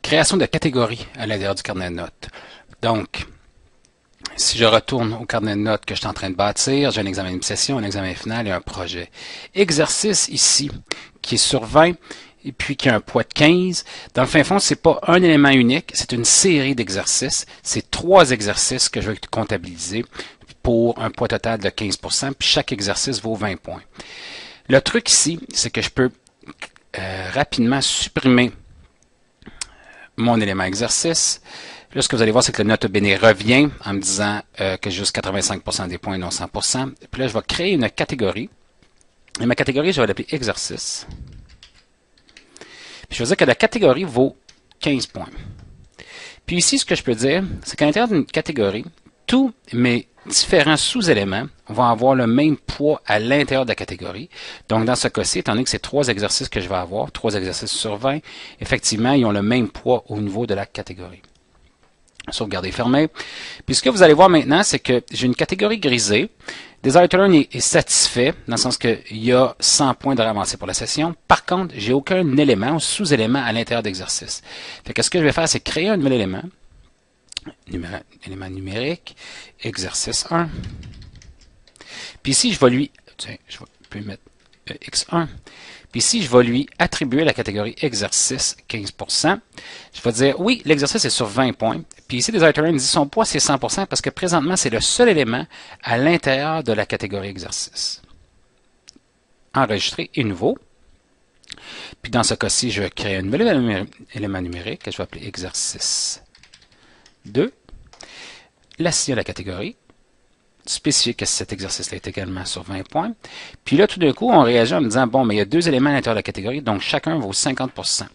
création de catégories à l'intérieur du carnet de notes. Donc, si je retourne au carnet de notes que je suis en train de bâtir, j'ai un examen de session, un examen final et un projet. Exercice ici, qui est sur 20 et puis qui a un poids de 15. Dans le fin fond, c'est pas un élément unique, c'est une série d'exercices. C'est 3 exercices que je vais comptabiliser pour un poids total de 15%, puis chaque exercice vaut 20 points. Le truc ici, c'est que je peux rapidement supprimer mon élément exercice. Là, ce que vous allez voir, c'est que le note béné revient en me disant que j'ai juste 85% des points et non 100%. Puis là, je vais créer une catégorie. Et ma catégorie, je vais l'appeler exercice. Puis je vais dire que la catégorie vaut 15 points. Puis ici, ce que je peux dire, c'est qu'à l'intérieur d'une catégorie, tous mes différents sous-éléments vont avoir le même poids à l'intérieur de la catégorie. Donc, dans ce cas-ci, étant donné que c'est 3 exercices que je vais avoir, 3 exercices sur 20, effectivement, ils ont le même poids au niveau de la catégorie. Sauvegarder fermé. Puis ce que vous allez voir maintenant, c'est que j'ai une catégorie grisée. Desire to Learn est satisfait, dans le sens qu'il y a 100 points de avancée pour la session. Par contre, j'ai aucun élément ou sous-élément à l'intérieur d'exercice. Fait que ce que je vais faire, c'est créer un nouvel élément. Élément numérique, exercice 1. Puis ici, je vais lui, je peux mettre X1. Puis ici, je vais lui attribuer la catégorie exercice 15%. Je vais dire, oui, l'exercice est sur 20 points. Puis ici, Desire to Learn dit son poids, c'est 100% parce que présentement, c'est le seul élément à l'intérieur de la catégorie exercice. Enregistrer et nouveau. Puis dans ce cas-ci, je vais créer un nouvel élément numérique que je vais appeler exercice 2. L'assigner à la catégorie. Spécifier que cet exercice-là est également sur 20 points. Puis là, tout d'un coup, on réagit en me disant, bon, mais il y a 2 éléments à l'intérieur de la catégorie, donc chacun vaut 50%.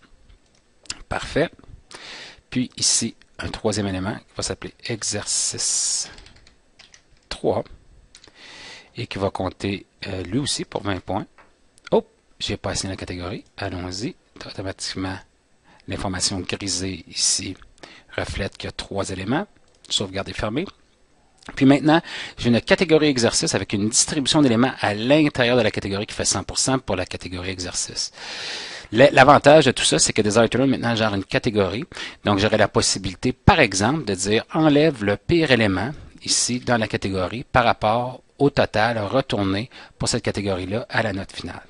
Parfait. Puis ici, un 3e élément qui va s'appeler exercice 3 et qui va compter lui aussi pour 20 points. Oh, je n'ai pas assigné la catégorie. Allons-y. Automatiquement, l'information grisée ici reflète qu'il y a 3 éléments. Sauvegarder fermé. Puis maintenant, j'ai une catégorie exercice avec une distribution d'éléments à l'intérieur de la catégorie qui fait 100% pour la catégorie exercice. L'avantage de tout ça, c'est que Desire to Learn maintenant gère une catégorie. Donc, j'aurai la possibilité, par exemple, de dire enlève le pire élément ici dans la catégorie par rapport au total retourné pour cette catégorie-là à la note finale.